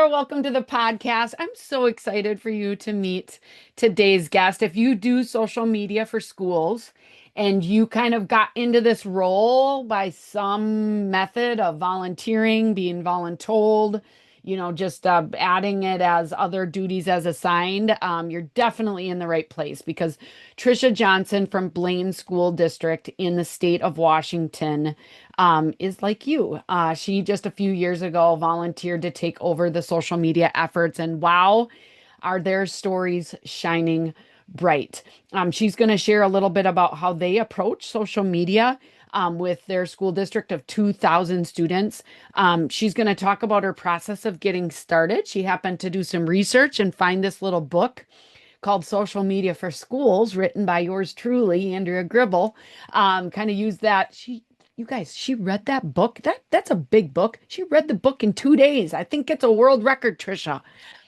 Welcome to the podcast. I'm so excited for you to meet today's guest. If you do social media for schools and you kind of got into this role by some method of volunteering, being voluntold, just adding it as other duties as assigned, you're definitely in the right place because Tricia Johnson from Blaine School District in the state of Washington is like you. She just a few years ago volunteered to take over the social media efforts, and wow, are their stories shining bright. She's going to share a little bit about how they approach social media. With their school district of 2,000 students. She's going to talk about her process of getting started. She happened to do some research and find this little book called Social Media for Schools, written by yours truly, Andrea Gribble. Kind of used that. You guys, she read that book. That's a big book. She read the book in 2 days. I think it's a world record, Tricia.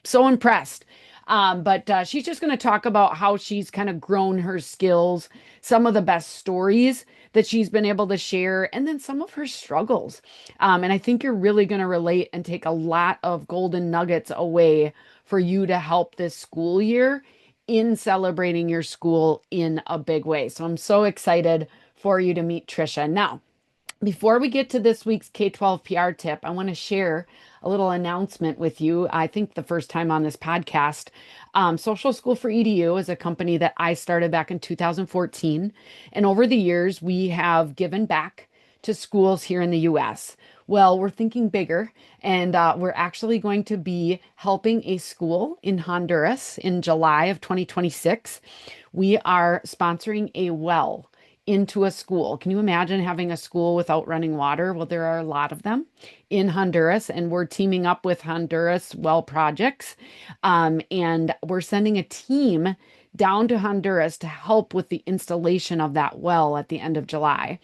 So impressed. But she's just going to talk about how she's kind of grown her skills, some of the best stories that she's been able to share, and then some of her struggles. And I think you're really going to relate and take a lot of golden nuggets away for you to help this school year in celebrating your school in a big way. So I'm so excited for you to meet Tricia. Now, before we get to this week's K-12 PR tip, I want to share a little announcement with you. I think the first time on this podcast. Social School for EDU is a company that I started back in 2014. And over the years, we have given back to schools here in the US. Well, we're thinking bigger, and we're actually going to be helping a school in Honduras in July of 2026. We are sponsoring a well into a school. Can you imagine having a school without running water? Well, there are a lot of them in Honduras, and we're teaming up with Honduras Well Projects. And we're sending a team down to Honduras to help with the installation of that well at the end of July.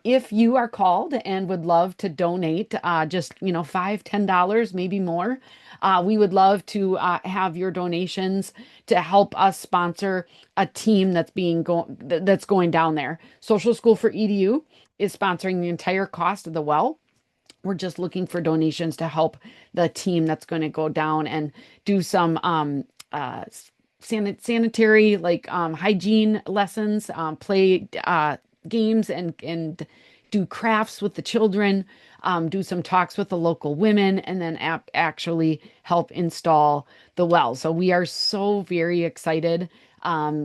If you are called and would love to donate, just $5, $10, maybe more, we would love to have your donations to help us sponsor a team that's going down there. Social School for EDU is sponsoring the entire cost of the well. We're just looking for donations to help the team that's going to go down and do some sanitary, like hygiene lessons, play games, and do crafts with the children, do some talks with the local women, and then actually help install the well. So we are so very excited.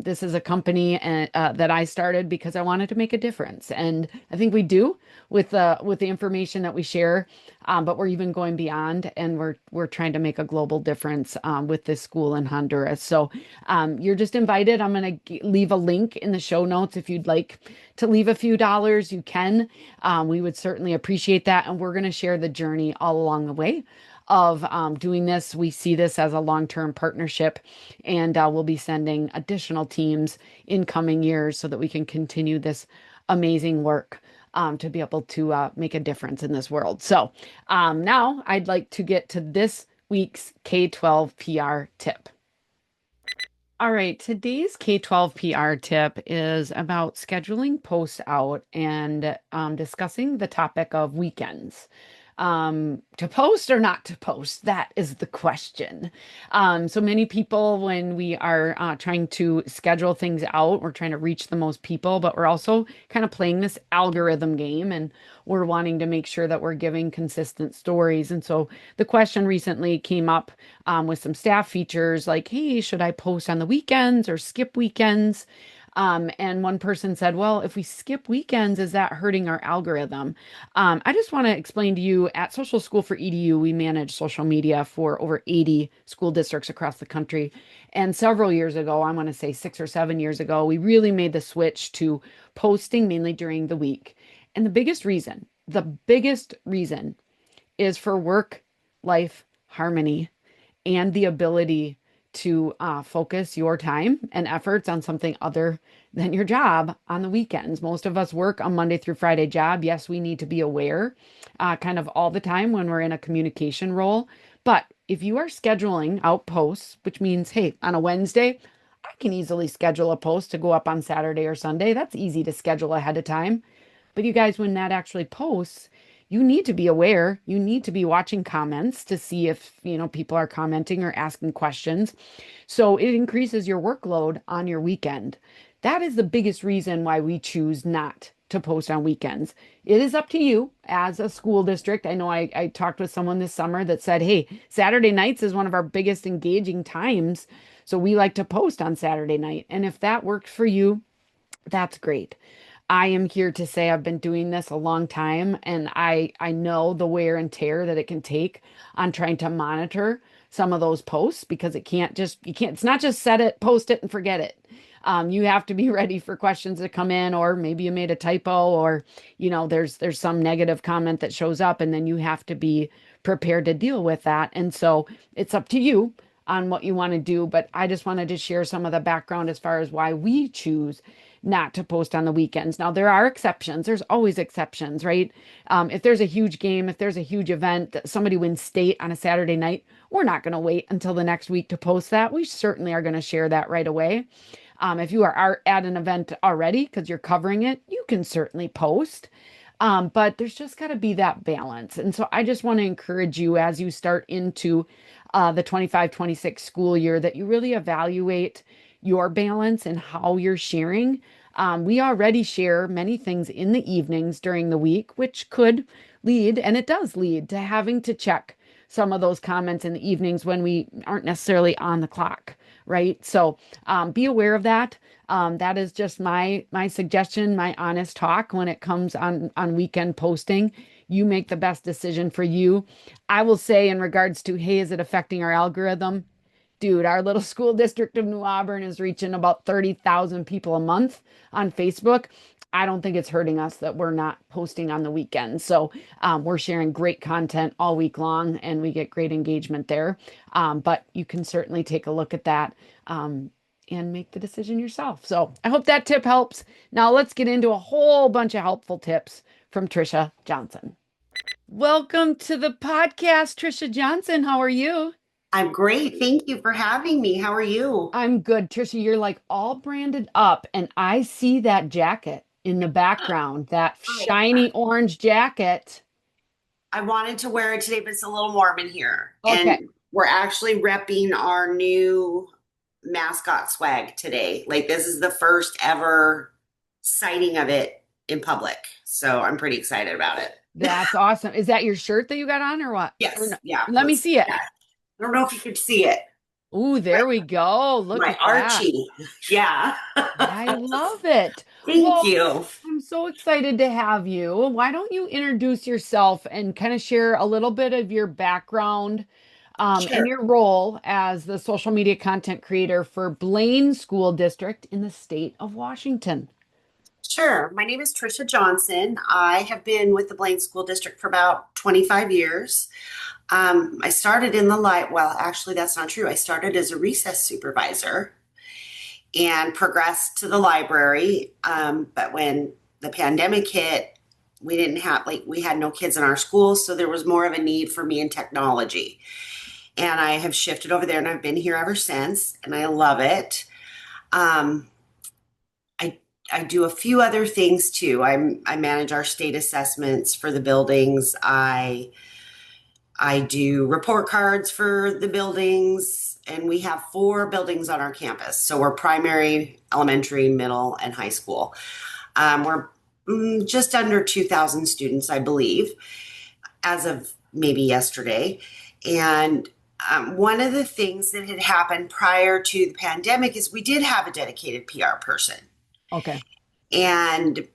This is a company that I started because I wanted to make a difference, and I think we do with the information that we share. But we're even going beyond, and we're trying to make a global difference with this school in Honduras. So you're just invited. I'm going to leave a link in the show notes if you'd like to leave a few dollars. You can. We would certainly appreciate that, and we're going to share the journey all along the way of doing this. We see this as a long-term partnership, and we'll be sending additional teams in coming years so that we can continue this amazing work to be able to make a difference in this world. So now I'd like to get to this week's K-12 PR tip. All right, today's K-12 PR tip is about scheduling posts out and discussing the topic of weekends. To post or not to post? That is the question. So many people, when we are trying to schedule things out, we're trying to reach the most people, but we're also kind of playing this algorithm game, and we're wanting to make sure that we're giving consistent stories. And so the question recently came up with some staff features like, hey, should I post on the weekends or skip weekends? And one person said, well, if we skip weekends, is that hurting our algorithm? I just want to explain to you at Social School for EDU, we manage social media for over 80 school districts across the country. And several years ago, I want to say 6 or 7 years ago, we really made the switch to posting mainly during the week. And the biggest reason is for work-life harmony and the ability to focus your time and efforts on something other than your job on the weekends. Most of us work a Monday through Friday job. Yes, we need to be aware kind of all the time when we're in a communication role. But if you are scheduling out posts, which means, hey, on a Wednesday, I can easily schedule a post to go up on Saturday or Sunday. That's easy to schedule ahead of time. But you guys, when that actually posts, you need to be aware. You need to be watching comments to see if, people are commenting or asking questions. So it increases your workload on your weekend. That is the biggest reason why we choose not to post on weekends. It is up to you as a school district. I know I talked with someone this summer that said, hey, Saturday nights is one of our biggest engaging times. So we like to post on Saturday night. And if that works for you, that's great. I am here to say I've been doing this a long time and I know the wear and tear that it can take on trying to monitor some of those posts because you can't, it's not just set it, post it and forget it. You have to be ready for questions to come in, or maybe you made a typo, or there's some negative comment that shows up, and then you have to be prepared to deal with that. And so it's up to you on what you want to do. But I just wanted to share some of the background as far as why we choose not to post on the weekends. Now, there are exceptions. There's always exceptions, right? If there's a huge game, if there's a huge event, that somebody wins state on a Saturday night, we're not going to wait until the next week to post that. We certainly are going to share that right away. If you are at an event already because you're covering it, you can certainly post. But there's just got to be that balance. And so I just want to encourage you as you start into the 25-26 school year that you really evaluate your balance and how you're sharing. We already share many things in the evenings during the week, which could lead, and it does lead to having to check some of those comments in the evenings when we aren't necessarily on the clock, right? So be aware of that. That is just my suggestion, my honest talk when it comes on weekend posting. You make the best decision for you. I will say in regards to, hey, is it affecting our algorithm? Dude, our little school district of New Auburn is reaching about 30,000 people a month on Facebook. I don't think it's hurting us that we're not posting on the weekends. So we're sharing great content all week long and we get great engagement there. But you can certainly take a look at that and make the decision yourself. So I hope that tip helps. Now let's get into a whole bunch of helpful tips from Tricia Johnson. Welcome to the podcast, Tricia Johnson. How are you? I'm great. Thank you for having me. How are you? I'm good. Tricia, you're like all branded up, and I see that jacket in the background, that I, shiny orange jacket. I wanted to wear it today, but it's a little warm in here. Okay, And we're actually repping our new mascot swag today. Like, this is the first ever sighting of it in public. So I'm pretty excited about it. that's awesome. Is that your shirt that you got on or what? Or no? Yes. Yeah. Let me see it. Yeah. I don't know if you could see it. Ooh, My, there we go. Look my at that. Archie. Yeah. I love it. Thank Well, you. I'm so excited to have you. Why don't you introduce yourself and kind of share a little bit of your background and Sure. your role as the social media content creator for Blaine School District in the state of Washington? Sure. My name is Tricia Johnson. I have been with the Blaine School District for about 25 years. I started in the light. Well, actually, that's not true. I started as a recess supervisor and progressed to the library. But when the pandemic hit, we didn't have, like, we had no kids in our school. So there was more of a need for me in technology. And I have shifted over there and I've been here ever since. And I love it. Um, I I do a few other things too. I manage our state assessments for the buildings. I do report cards for the buildings, and we have four buildings on our campus. So we're primary, elementary, middle, and high school. We're just under 2,000 students, I believe, as of maybe yesterday. And one of the things that had happened prior to the pandemic is we did have a dedicated PR person. Okay. And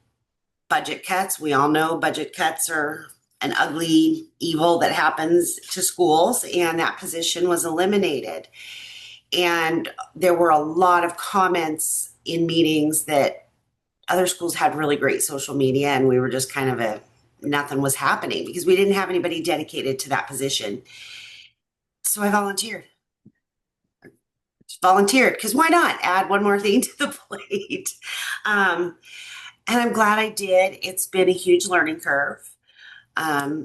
budget cuts, we all know budget cuts are an ugly evil that happens to schools, and that position was eliminated. And there were a lot of comments in meetings that other schools had really great social media, and we were just kind of nothing was happening because we didn't have anybody dedicated to that position. So I volunteered because why not add one more thing to the plate? Um, and I'm glad I did. It's been a huge learning curve.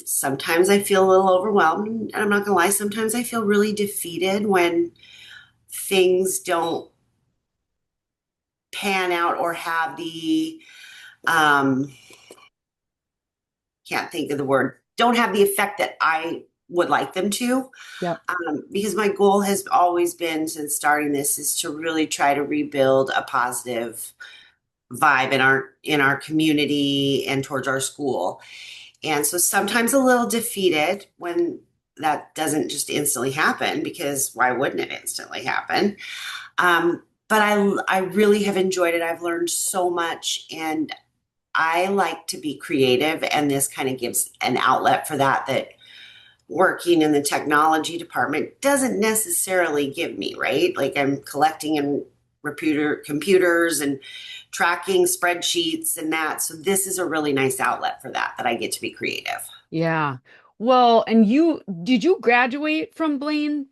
Sometimes I feel a little overwhelmed, and I'm not gonna lie, sometimes I feel really defeated when things don't pan out or have the can't think of the word don't have the effect that I would like them to. Yep. Because my goal has always been since starting this is to really try to rebuild a positive vibe in our community and towards our school. And so sometimes a little defeated when that doesn't just instantly happen, because why wouldn't it instantly happen? But I really have enjoyed it. I've learned so much, and I like to be creative, and this kind of gives an outlet for that working in the technology department doesn't necessarily give me, right? Like I'm collecting in computers and tracking spreadsheets and that. So this is a really nice outlet for that I get to be creative. Yeah. Well, and did you graduate from Blaine?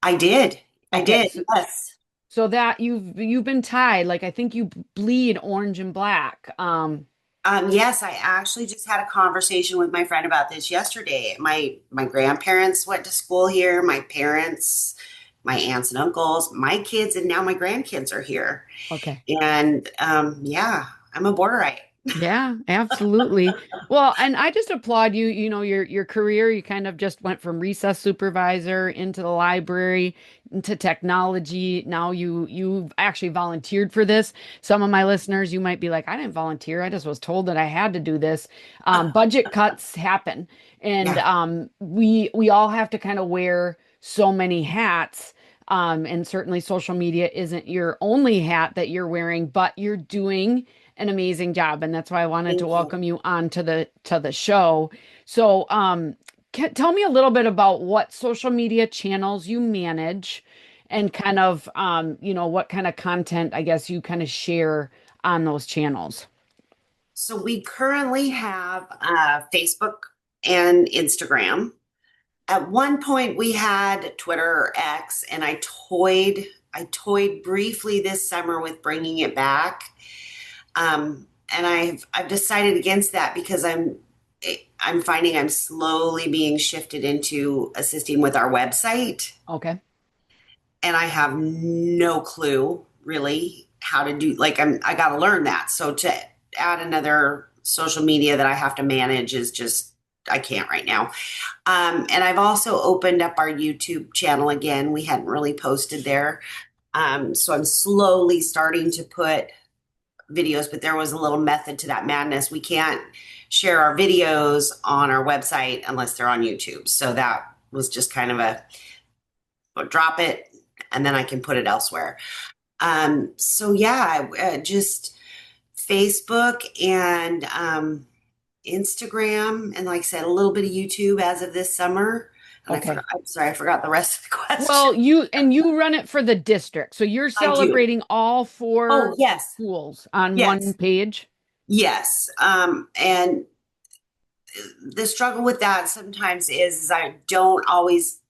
I did. I Okay, did. Yes. so that you've been tied. Like I think you bleed orange and black. Yes, I actually just had a conversation with my friend about this yesterday. My grandparents went to school here, my parents, my aunts and uncles, my kids, and now my grandkids are here. Okay. And yeah, I'm a borderite. Yeah, absolutely. Well, and I just applaud you, your career, you kind of just went from recess supervisor into the library, into technology. Now you've actually volunteered for this. Some of my listeners, you might be like, I didn't volunteer. I just was told that I had to do this. Budget cuts happen. And Yeah. we all have to kind of wear so many hats. And certainly social media isn't your only hat that you're wearing, but you're doing an amazing job, and that's why I wanted to Thank you. welcome you on to the show. So, tell me a little bit about what social media channels you manage, and kind of what kind of content I guess you kind of share on those channels. So we currently have Facebook and Instagram. At one point we had Twitter or X, and I toyed briefly this summer with bringing it back. And I've decided against that because I'm finding I'm slowly being shifted into assisting with our website, Okay. and I have no clue really how to do, like I got to learn that. So to add another social media that I have to manage is just I can't right now. And I've also opened up our YouTube channel again. We hadn't really posted there. So I'm slowly starting to put videos, but there was a little method to that madness. We can't share our videos on our website unless they're on YouTube. So that was just kind of a drop it and then I can put it elsewhere. So yeah, just Facebook and Instagram, and like I said, a little bit of YouTube as of this summer. And I Okay. forgot, I'm sorry, I forgot the rest of the question. Well, you run it for the district, so you're I do. celebrating all Oh, four yes. schools on one Yes. page. Yes. And the struggle with that sometimes is I don't always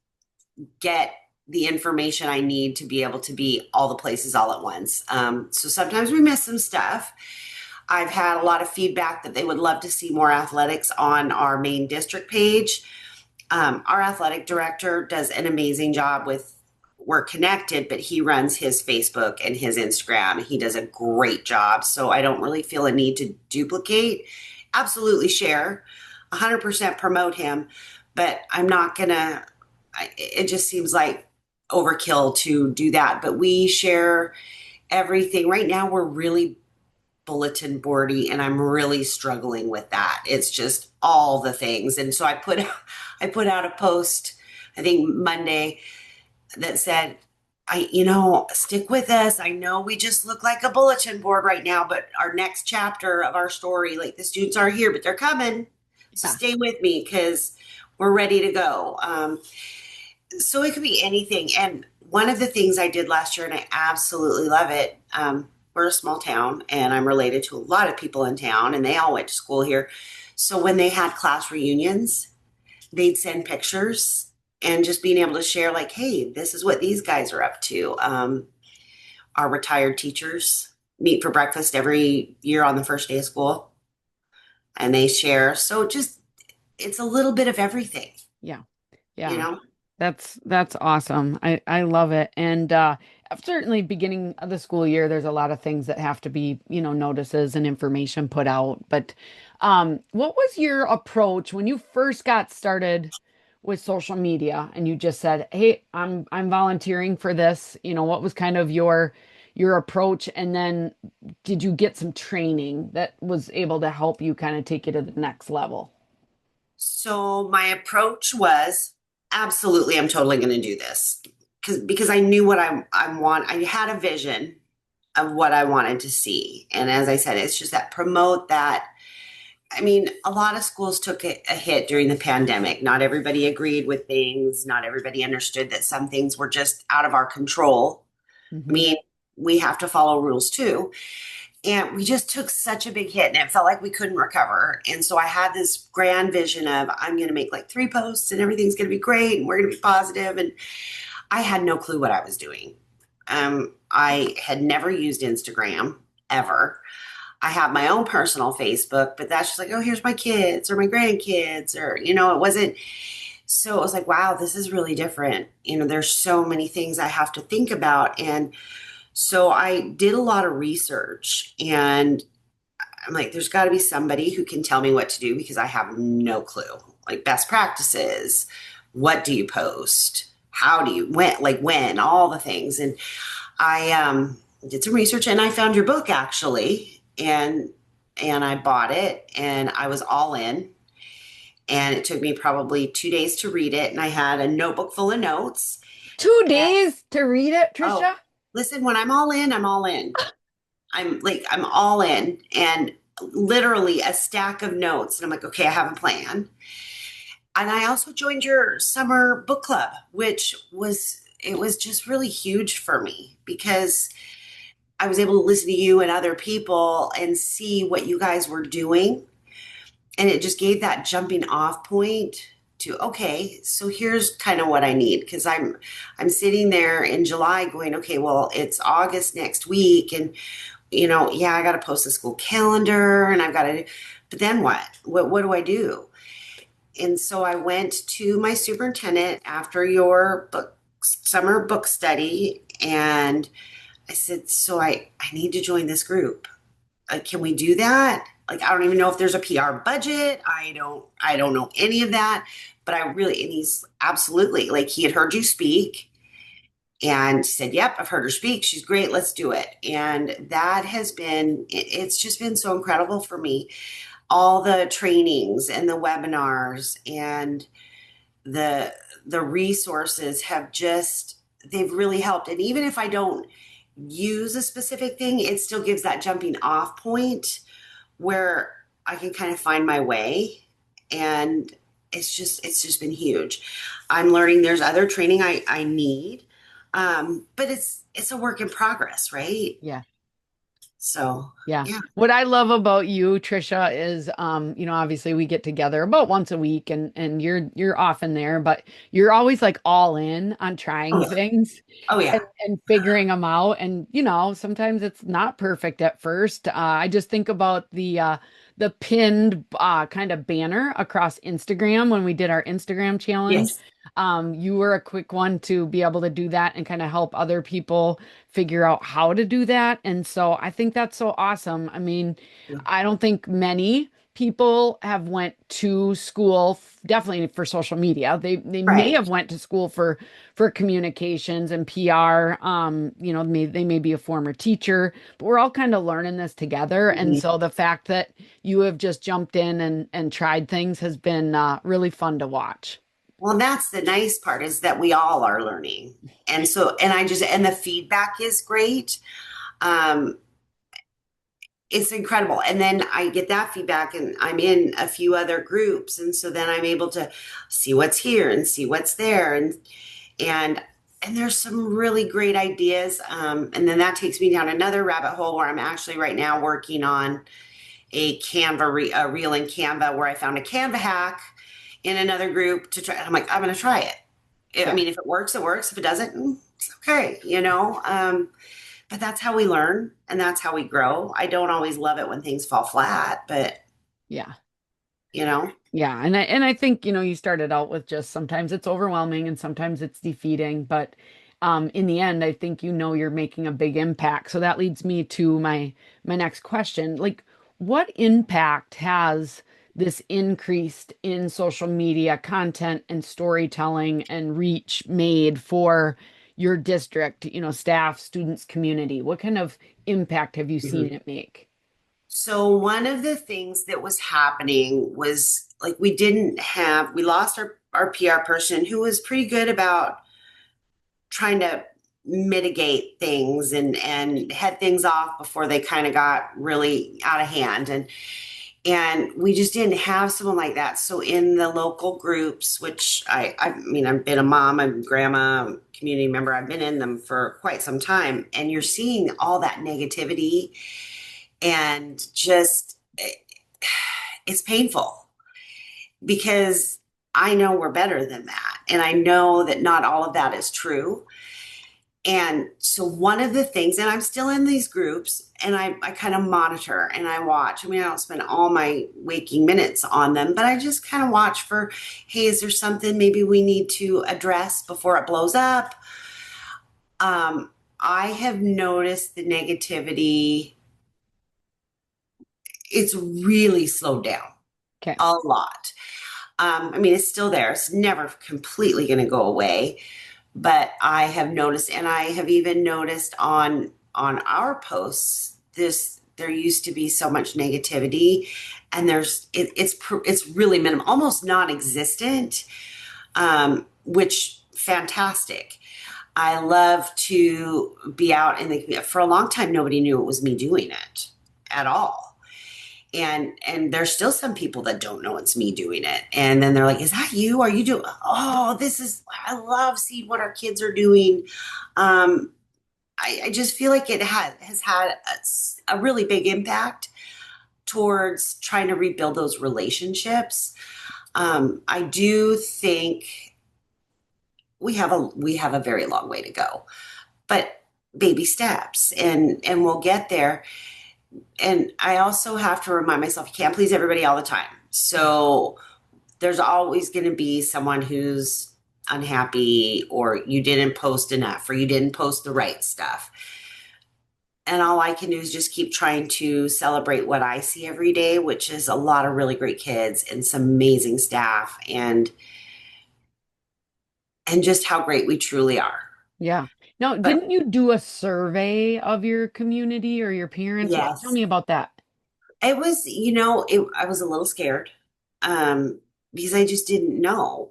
get the information I need to be able to be all the places all at once. So sometimes we miss some stuff. I've had a lot of feedback that they would love to see more athletics on our main district page. Our athletic director does an amazing job with we're connected, but he runs his Facebook and his Instagram. He does a great job. So I don't really feel a need to duplicate. Absolutely share, 100% promote him, but I'm not going to, it just seems like overkill to do that. But we share everything. Right now, we're really bulletin boardy, and I'm really struggling with that. It's just all the things. And so I put out a post, I think Monday, that said, stick with us. I know we just look like a bulletin board right now, but our next chapter of our story, like the students aren't here, but they're coming. So Yeah. stay with me because we're ready to go. So it could be anything. And one of the things I did last year, and I absolutely love it. We're a small town, and I'm related to a lot of people in town, and they all went to school here. So when they had class reunions, they'd send pictures, and just being able to share, like, hey, this is what these guys are up to. Our retired teachers meet for breakfast every year on the first day of school, and they share. So just, it's a little bit of everything, Yeah. you Yeah. know? That's awesome. I love it. And certainly beginning of the school year, there's a lot of things that have to be, notices and information put out. But what was your approach when you first got started with social media and you just said, "Hey, I'm volunteering for this." What was kind of your approach? And then did you get some training that was able to help you kind of take you to the next level? So my approach was absolutely, I'm totally going to do this because I knew what I want. I had a vision of what I wanted to see. And as I said, it's just that promote that. I mean, a lot of schools took a hit during the pandemic. Not everybody agreed with things. Not everybody understood that some things were just out of our control. I Hmm. mean, we have to follow rules too. And we just took such a big hit and it felt like we couldn't recover. And so I had this grand vision of I'm going to make like 3 posts and everything's going to be great and we're going to be positive. And I had no clue what I was doing. I had never used Instagram ever. I have my own personal Facebook, but that's just like, oh, here's my kids or my grandkids, or, it wasn't. So it was like, wow, this is really different. There's so many things I have to think about. And so I did a lot of research and I'm like, there's got to be somebody who can tell me what to do because I have no clue. Like best practices, what do you post? How do you when all the things. And I did some research and I found your book actually, and I bought it and I was all in. And it took me probably 2 days to read it, and I had a notebook full of notes. 2 days to read it, Oh, Tricia? listen, when I'm all in, I'm all in. I'm all in, and literally a stack of notes. And I'm like, okay, I have a plan. And I also joined your summer book club, which was just really huge for me because I was able to listen to you and other people and see what you guys were doing. And it just gave that jumping off point to, okay, so here's kind of what I need. Because I'm sitting there in July going, okay, well, it's August next week. And yeah, I got to post the school calendar and I've got to, but then what? What do I do? And so I went to my superintendent after your summer book study, and I said, so I need to join this group. Can we do that? Like, I don't even know if there's a PR budget. I don't know any of that, but and he's absolutely like, he had heard you speak and said, yep, I've heard her speak. She's great. Let's do it. And that has been, it's just been so incredible for me. All the trainings and the webinars and the the resources have just, they've really helped. And even if I don't use a specific thing, it still gives that jumping off point where I can kind of find my way. And it's just been huge. I'm learning there's other training I need. But it's a work in progress, right? Yeah. So Yeah. yeah. What I love about you, Trisha, is obviously we get together about once a week and you're often there, but you're always like all in on trying Oh, things oh and, yeah. and figuring them out. And sometimes it's not perfect at first. I just think about the pinned kind of banner across Instagram when we did our Instagram challenge. Yes. You were a quick one to be able to do that and kind of help other people figure out how to do that. And so I think that's so awesome. I mean, I don't think many people have went to school definitely for social media. They may Right. have went to school for communications and PR. They may be a former teacher, but we're all kind of learning this together. And Mhm. so the fact that you have just jumped in and tried things has been really fun to watch. Well, that's the nice part is that we all are learning. And so, and the feedback is great. Um, it's incredible. And then I get that feedback and I'm in a few other groups. And so then I'm able to see what's here and see what's there. And, and there's some really great ideas. And then that takes me down another rabbit hole where I'm actually right now working on a reel in Canva where I found a Canva hack in another group to try. I'm like, I'm going to try it. I Yeah. mean, if it works, it works. If it doesn't, it's okay. But that's how we learn and that's how we grow. I don't always love it when things fall flat, but Yeah. you know, Yeah, and I think, you started out with just sometimes it's overwhelming and sometimes it's defeating, but in the end, I think you're making a big impact. So that leads me to my next question. Like, what impact has this increased in social media content and storytelling and reach made for your district, staff, students, community? What kind of impact have you seen Mhm. it make? So one of the things that was happening was like we lost our PR person who was pretty good about trying to mitigate things and head things off before they kind of got really out of hand. And we just didn't have someone like that. So in the local groups, which I mean, I've been a mom, I'm a grandma, I'm a community member, I've been in them for quite some time, and you're seeing all that negativity and just it's painful because I know we're better than that. And I know that not all of that is true. And so one of the things, and I'm still in these groups and I kind of monitor and I watch. I mean, I don't spend all my waking minutes on them, but I just kind of watch for, hey, is there something maybe we need to address before it blows up? I have noticed the negativity, it's really slowed down Okay. a lot. I mean, it's still there. It's never completely going to go away. But I have noticed, and I have even noticed on our posts, this there used to be so much negativity, and it's really minimal, almost non-existent, which fantastic. I love to be out in the for a long time. Nobody knew it was me doing it at all. And there's still some people that don't know it's me doing it, and then they're like, is that you, are you doing, oh, this is, I love seeing what our kids are doing. I just feel like it has had a really big impact towards trying to rebuild those relationships. I do think we have a very long way to go, but baby steps, and we'll get there. And I also have to remind myself, you can't please everybody all the time. So there's always going to be someone who's unhappy, or you didn't post enough, or you didn't post the right stuff. And all I can do is just keep trying to celebrate what I see every day, which is a lot of really great kids and some amazing staff, and just how great we truly are. Yeah. Now, But didn't you do a survey of your community or your parents? Tell yes, me about that. it was, I was a little scared, because I just didn't know.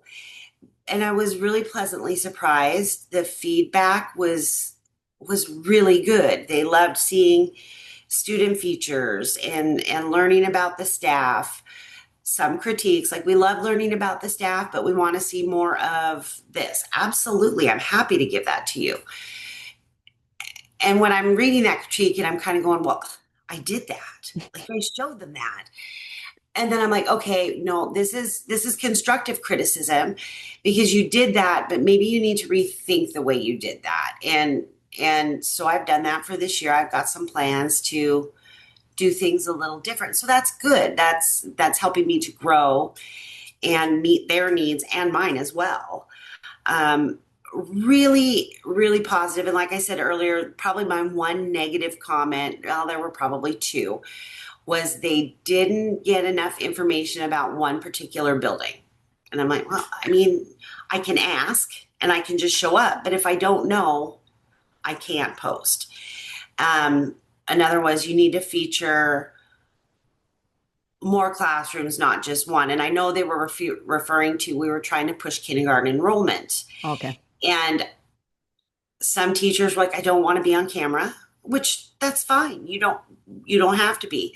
And I was really pleasantly surprised. The feedback was really good. They loved seeing student features and learning about the staff. Some critiques, like, we love learning about the staff, but we want to see more of this. Absolutely, I'm happy to give that to you. And when I'm reading that critique and I'm kind of going, well, I did that. Like, I showed them that. And then I'm like, okay, no, this is constructive criticism because you did that, but maybe you need to rethink the way you did that. And so I've done that for this year. I've got some plans to do things a little different. So that's good. That's helping me to grow and meet their needs and mine as well. Really, really positive. And like I said earlier, probably my one negative comment, well, there were probably two, was they didn't get enough information about one particular building. And I'm like, well, I mean, I can ask and I can just show up, but if I don't know, I can't post. Um, Another was, you need to feature more classrooms, not just one. And I know they were referring to, we were trying to push kindergarten enrollment. Okay. And some teachers were like, I don't want to be on camera, which that's fine. You don't have to be.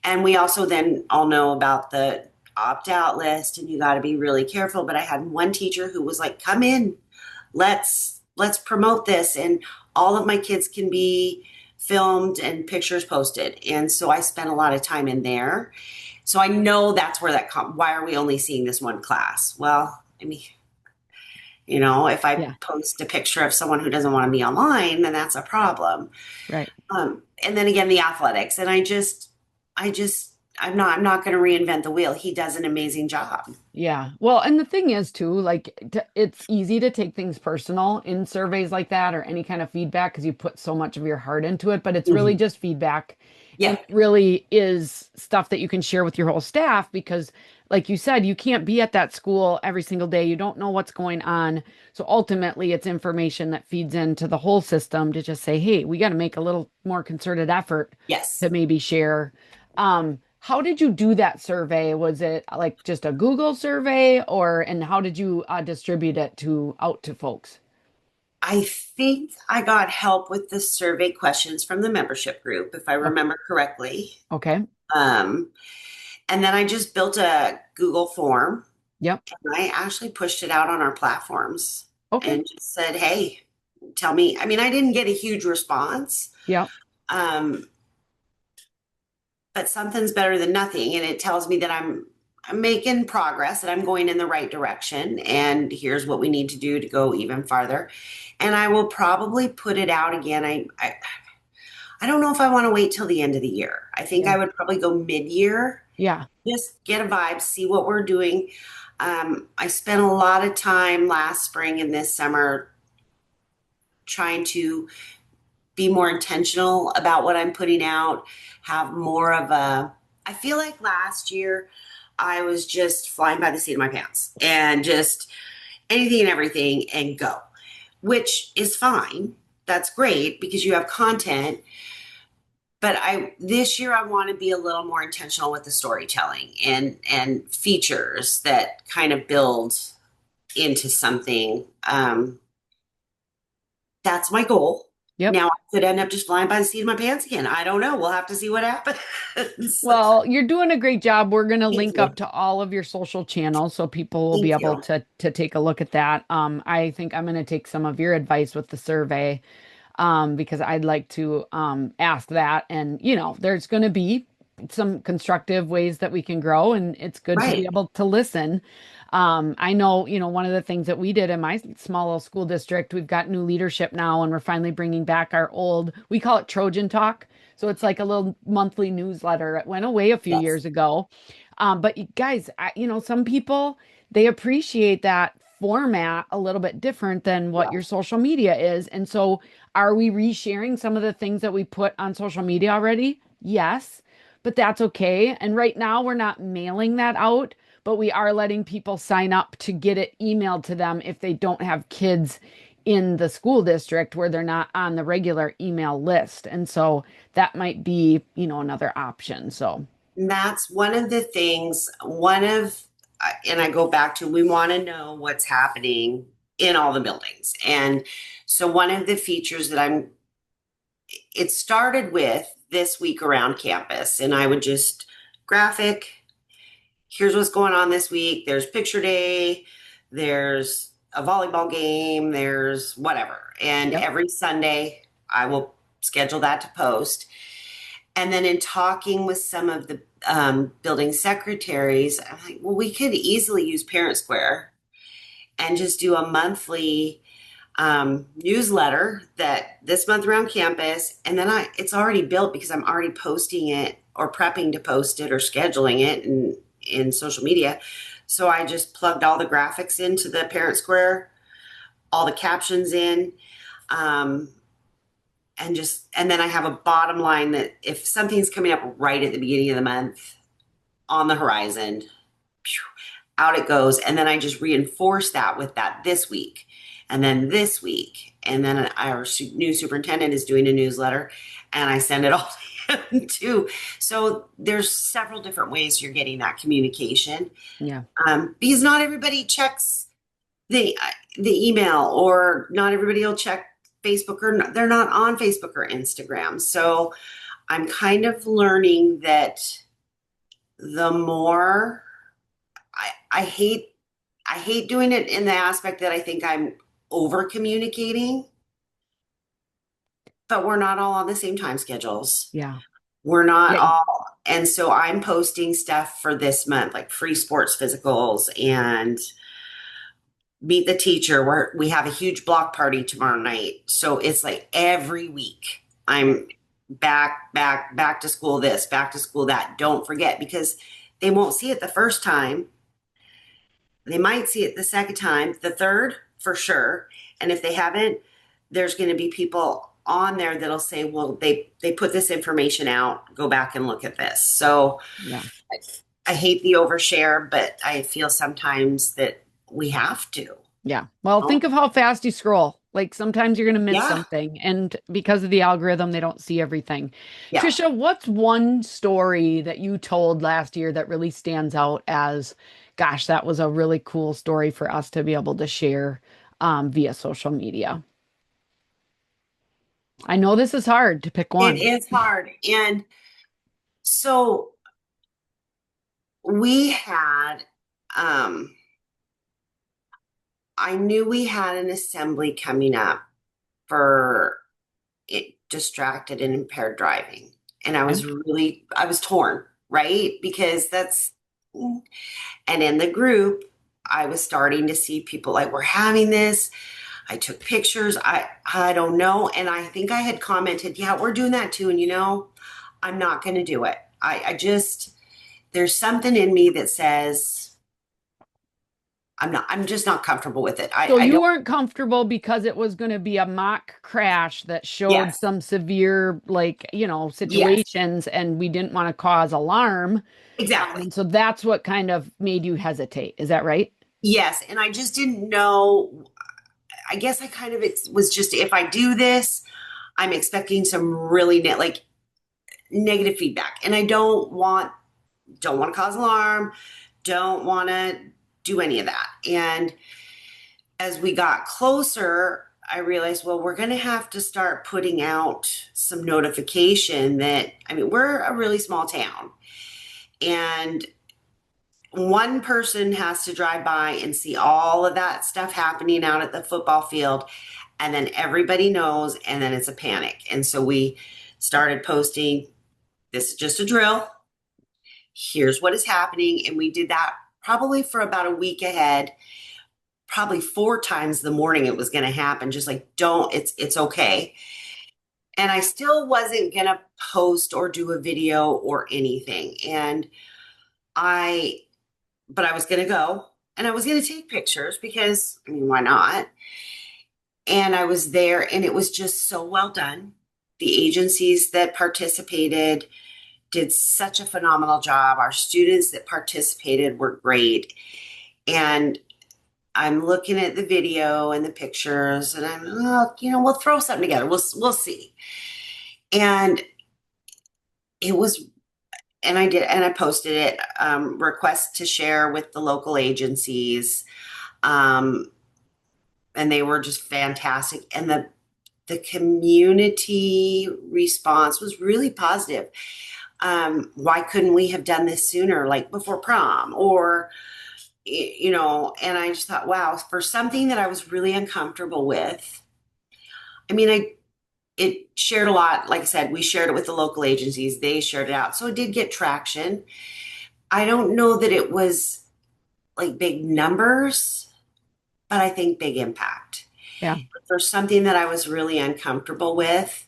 And we also then all know about the opt out list, and you got to be really careful. But I had one teacher who was like, come in, let's promote this. And all of my kids can be filmed and pictures posted. And so I spent a lot of time in there. So I know that's where why are we only seeing this one class? Well, I mean, if I Yeah. post a picture of someone who doesn't want to be online, then that's a problem. Right. And then again, the athletics. And I just I'm not going to reinvent the wheel. He does an amazing job. Yeah. Well, and the thing is too, like it's easy to take things personal in surveys like that or any kind of feedback because you put so much of your heart into it, but it's really Mhm. just feedback and Yeah. it really is stuff that you can share with your whole staff because like you said, you can't be at that school every single day. You don't know what's going on. So ultimately, it's information that feeds into the whole system to just say, "Hey, we got to make a little more concerted effort to Yes. maybe share." How did you do that survey? Was it like just a Google survey or and how did you distribute it to out to folks? I think I got help with the survey questions from the membership group, if I Oh, remember correctly. okay. Um, and then I just built a Google form Yep. and I actually pushed it out on our platforms Okay. and just said, hey, tell me. I mean, I didn't get a huge response, Yep. um, but something's better than nothing. And it tells me that I'm making progress, that I'm going in the right direction. And here's what we need to do to go even farther. And I will probably put it out again. I don't know if I want to wait till the end of the year. I think Yeah. I would probably go mid-year, Yeah. just get a vibe, see what we're doing. I spent a lot of time last spring and this summer trying to be more intentional about what I'm putting out, have more of a, I feel like last year I was just flying by the seat of my pants and just anything and everything and go, which is fine. That's great because you have content. But I this year I want to be a little more intentional with the storytelling and features that kind of build into something. That's my goal. Yep. Now I could end up just flying by the seat of my pants again. I don't know. We'll have to see what happens. Well, you're doing a great job. We're going to Thank link up you. to all of your social channels so people will be Thank able you. to take a look at that. I think I'm going to take some of your advice with the survey because I'd like to ask that. And, there's going to be some constructive ways that we can grow, and it's good to be Right. able to listen. I know, one of the things that we did in my small little school district, we've got new leadership now, and we're finally bringing back our old, we call it Trojan Talk. So it's like a little monthly newsletter. It went away a few Yes. years ago. But you guys, some people, they appreciate that format a little bit different than what Yeah. your social media is. And so are we resharing some of the things that we put on social media already? Yes, but that's okay. And right now we're not mailing that out, but we are letting people sign up to get it emailed to them if they don't have kids in the school district where they're not on the regular email list. And so that might be, another option. So, And that's one of the things, and I go back to we want to know what's happening in all the buildings. And so one of the features that it started with this week around campus, and I would just graphic, here's what's going on this week. There's picture day, there's a volleyball game, there's whatever. And yep, every Sunday, I will schedule that to post. And then in talking with some of the building secretaries, I'm like, well, we could easily use Parent Square and just do a monthly newsletter that this month around campus. And then it's already built because I'm already posting it or prepping to post it or scheduling it in social media. So I just plugged all the graphics into the Parent Square, all the captions in. Um, and then I have a bottom line that if something's coming up right at the beginning of the month on the horizon, out it goes. And then I just reinforce that with that this week and then this week. And then our new superintendent is doing a newsletter and I send it all to him too. So there's several different ways you're getting that communication yeah. because not everybody checks the email or not everybody will check Facebook or they're not on Facebook or Instagram. So I'm kind of learning that the more I hate doing it in the aspect that I think I'm over communicating, but we're not all on the same time schedules. Yeah. We're not Yeah. all, and so I'm posting stuff for this month, like free sports physicals and meet the teacher. We have a huge block party tomorrow night, so it's like every week I'm back to school this, back to school that. Don't forget, because they won't see it the first time. They might see it the second time, the third for sure. And if they haven't, there's going to be people on there that'll say, well, they put this information out, go back and look at this. So Yeah. I, I hate the overshare, but I feel sometimes that we have to. Yeah. Well, Oh, think of how fast you scroll. Like sometimes you're going to miss yeah, something, and because of the algorithm, they don't see everything. yeah. Trisha, what's one story that you told last year that really stands out as, gosh, that was a really cool story for us to be able to share via social media? I know this is hard to pick It one. is hard. And so we had, um, I knew we had an assembly coming up for it distracted and impaired driving. And Okay. I was torn, right? Because and in the group, I was starting to see people like, we're having this. I took pictures. I don't know. And I think I had commented, yeah, we're doing that too. And I'm not going to do it. I just, there's something in me that says, I'm just not comfortable with it. So I you don't, weren't comfortable because it was going to be a mock crash that showed yes, some severe, like, yes, situations, and we didn't want to cause alarm. exactly. And so that's what kind of made you hesitate. Is that right? Yes. And I just didn't know. I guess I kind of was just, if I do this, I'm expecting some really like negative feedback. And I don't want to cause alarm, don't want to do any of that. And as we got closer, I realized, well, we're going to have to start putting out some notification that, I mean, we're a really small town, and one person has to drive by and see all of that stuff happening out at the football field. And then everybody knows, and then it's a panic. And so we started posting, this is just a drill. Here's what is happening. And we did that probably for about a week ahead, probably four times the morning it was going to happen. Just like, don't, it's okay. And I still wasn't going to post or do a video or anything. I, but I was going to go and I was going to take pictures because, I mean, why not? And I was there and it was just so well done. The agencies that participated did such a phenomenal job. Our students that participated were great. And I'm looking at the video and the pictures, and I'm, oh, we'll throw something together. We'll see. And it was, and I did, and I posted it. Request to share with the local agencies, um, and they were just fantastic. And the community response was really positive. Why couldn't we have done this sooner, like before prom, or and I just thought, wow, for something that I was really uncomfortable with. I mean, it shared a lot. Like I said, we shared it with the local agencies. They shared it out. So it did get traction. I don't know that it was like big numbers, but I think big impact. Yeah. For something that I was really uncomfortable with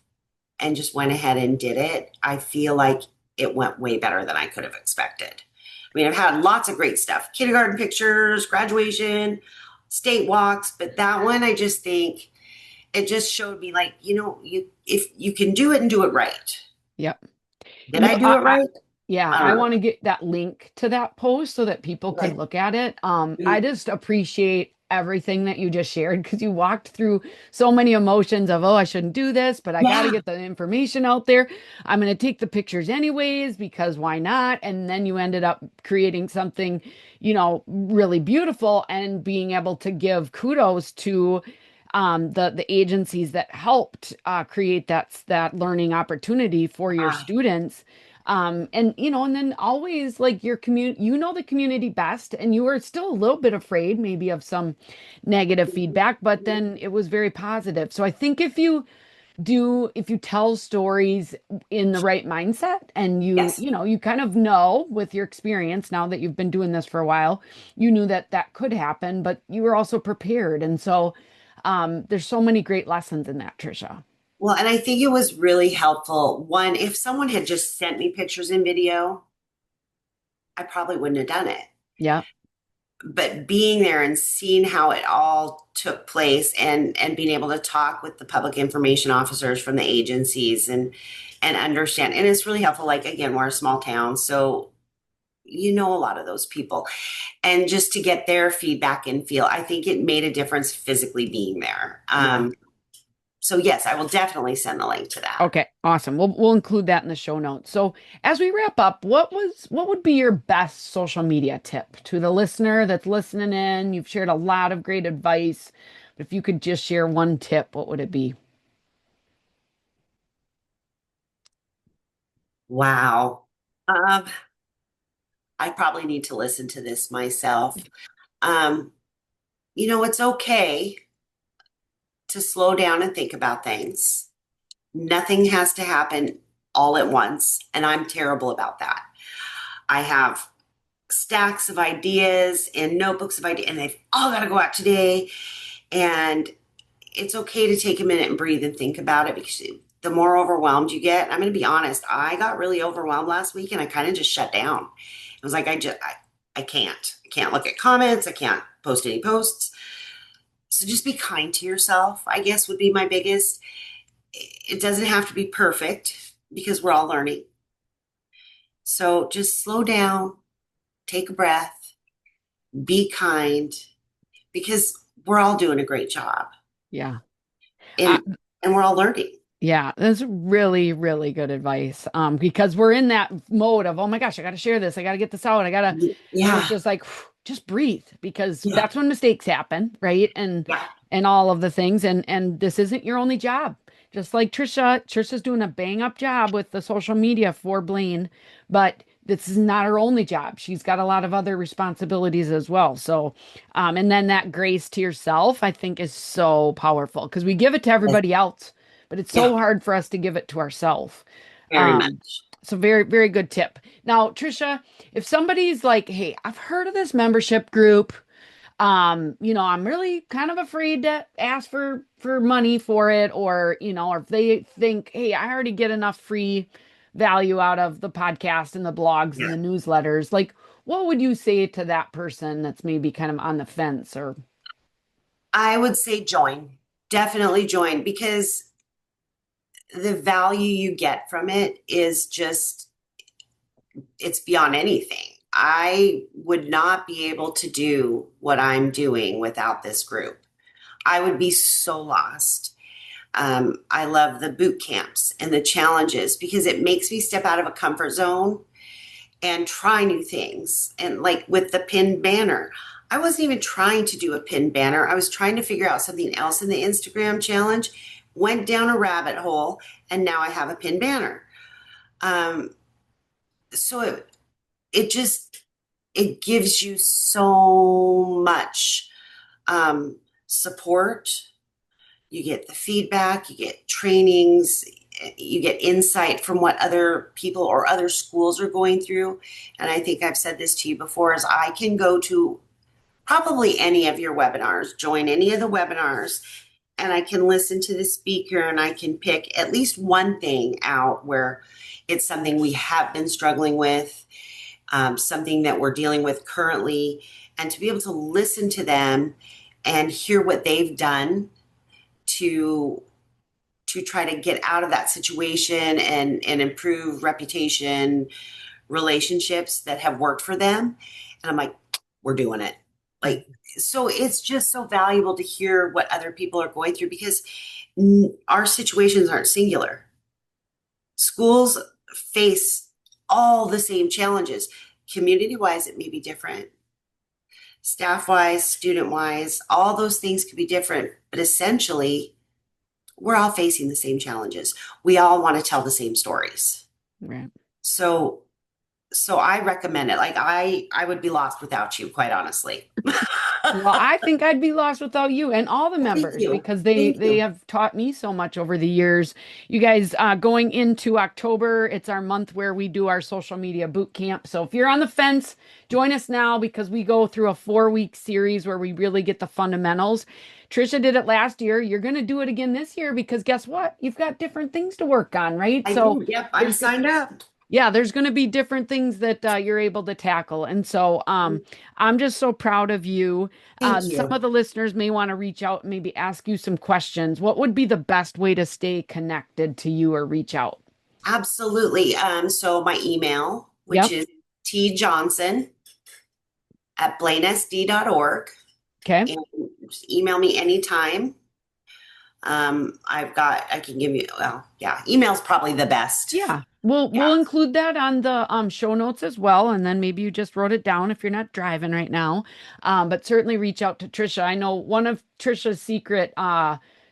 and just went ahead and did it, I feel like it went way better than I could have expected. I mean, I've had lots of great stuff, kindergarten pictures, graduation, state walks, but that one, I just think it just showed me like, if you can do it and do it right. Yep. Did I do it right? Yeah, I I don't know. want to get that link to that post so that people could Right. look at it. I Mm, just appreciate everything that you just shared because you walked through so many emotions of, oh, I shouldn't do this, but I got to yeah. get the information out there. I'm going to take the pictures anyways because why not? And then you ended up creating something, really beautiful and being able to give kudos to the agencies that helped create that learning opportunity for your Uh, students. And then always like your community, the community best, and you were still a little bit afraid maybe of some negative feedback, but then it was very positive. So I think if you tell stories in the right mindset and yes. you kind of know with your experience now that you've been doing this for a while, you knew that that could happen, but you were also prepared. And so there's so many great lessons in that, Trisha. Well, and I think it was really helpful. One, if someone had just sent me pictures and video, I probably wouldn't have done it. Yeah. But being there and seeing how it all took place and being able to talk with the public information officers from the agencies and understand, and it's really helpful. Like again, we're a small town, so you know a lot of those people. And just to get their feedback and feel, I think it made a difference physically being there. Yeah. So yes, I will definitely send the link to that. Okay, awesome. We'll include that in the show notes. So as we wrap up, what would be your best social media tip to the listener that's listening in? You've shared a lot of great advice, but if you could just share one tip, what would it be? Wow. Um, I probably need to listen to this myself. Um, it's okay to slow down and think about things. Nothing has to happen all at once, and I'm terrible about that. I have stacks of ideas and notebooks of ideas, and they've all got to go out today. And it's okay to take a minute and breathe and think about it because the more overwhelmed you get, I'm going to be honest, I got really overwhelmed last week and I kind of just shut down. It was like, I can't. I can't look at comments. I can't post any posts. So just be kind to yourself, I guess would be my biggest. It doesn't have to be perfect because we're all learning. So just slow down, take a breath, be kind because we're all doing a great job Yeah. and and we're all learning. Yeah, that's really, really good advice. Because we're in that mode of, oh my gosh, I got to share this. I got to get this out. And it's Yeah. just like, just breathe because Yeah. that's when mistakes happen, right? Yeah. And all of the things. And this isn't your only job. Just like Trisha's doing a bang up job with the social media for Blaine, but this is not her only job. She's got a lot of other responsibilities as well. So, and then that grace to yourself, I think, is so powerful because we give it to everybody else, but it's Yeah. so hard for us to give it to ourselves. Very Um, much. so very, very good tip. Now, Trisha, if somebody's like, hey, I've heard of this membership group, I'm really kind of afraid to ask for money for it, or if they think, hey, I already get enough free value out of the podcast and the blogs and Yeah. the newsletters, like what would you say to that person that's maybe kind of on the fence or I would say join. Definitely join because the value you get from it is just, it's beyond anything. I would not be able to do what I'm doing without this group. I would be so lost. I love the boot camps and the challenges because it makes me step out of a comfort zone and try new things. And like with the pinned banner, I wasn't even trying to do a pinned banner. I was trying to figure out something else in the Instagram challenge, went down a rabbit hole, and now I have a pinned banner. Um, so it just it gives you so much support. You get the feedback, you get trainings, you get insight from what other people or other schools are going through. And I think I've said this to you before is I can go to probably any of your webinars, join any of the webinars, and I can listen to the speaker and I can pick at least one thing out where it's something we have been struggling with, something that we're dealing with currently, and to be able to listen to them and hear what they've done to try to get out of that situation and improve reputation, relationships that have worked for them. And I'm like, we're doing it. Like, so it's just so valuable to hear what other people are going through because our situations aren't singular. Schools face all the same challenges. Community wise, it may be different. Staff wise, student wise, all those things could be different, but essentially, we're all facing the same challenges. We all want to tell the same stories. right? So I recommend it. Like I would be lost without you, quite honestly. Well, I think I'd be lost without you and all the Thank members you. because they Thank they you. have taught me so much over the years. You guys, going into October, it's our month where we do our social media boot camp. So if you're on the fence, join us now because we go through a 4-week series where we really get the fundamentals. Tricia did it last year. You're going to do it again this year because guess what? You've got different things to work on, right? I So do. Yep, I'm there's signed up. yeah, there's going to be different things that you're able to tackle. And so I'm just so proud of you. Thank Some you. of the listeners may want to reach out and maybe ask you some questions. What would be the best way to stay connected to you or reach out? Absolutely. So my email, which Yep. is tjohnson@blainesd.org, Okay. and just email me anytime. I can give you, well, yeah, email's probably the best. Yeah. We'll Yeah. include that on the show notes as well. And then maybe you just wrote it down if you're not driving right now. But certainly reach out to Trisha. I know one of Trisha's secret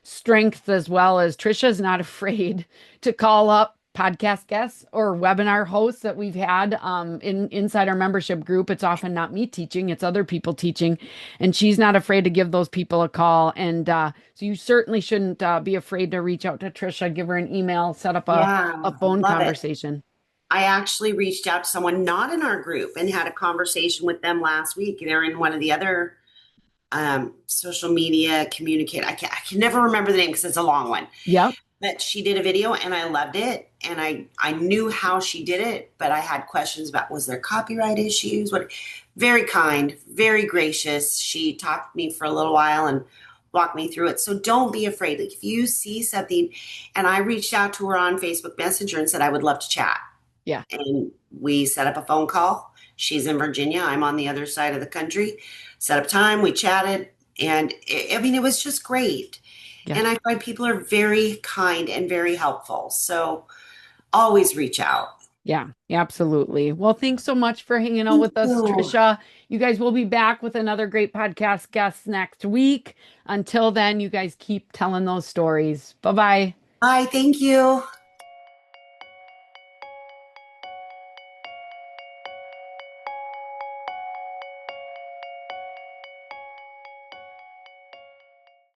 strengths as well is Trisha's not afraid to call up podcast guests or webinar hosts that we've had inside our membership group. It's often not me teaching, it's other people teaching. And she's not afraid to give those people a call. And so you certainly shouldn't be afraid to reach out to Trisha, give her an email, set up a Yeah, phone love it. conversation. I actually reached out to someone not in our group and had a conversation with them last week. They're in one of the other social media communicate. I can never remember the name because it's a long one. Yep. But she did a video and I loved it. And I knew how she did it, but I had questions about was there copyright issues? What very kind, very gracious. She talked to me for a little while and walked me through it. So don't be afraid. Like if you see something, and I reached out to her on Facebook Messenger and said I would love to chat. Yeah. And we set up a phone call. She's in Virginia. I'm on the other side of the country. Set up time. We chatted. And I mean, it was just great. Yeah. And I find people are very kind and very helpful. So always reach out. Yeah. Absolutely. Well, thanks so much for hanging out Thank with us, you. Trisha. You guys will be back with another great podcast guest next week. Until then, you guys keep telling those stories. Bye bye. Bye. Thank you.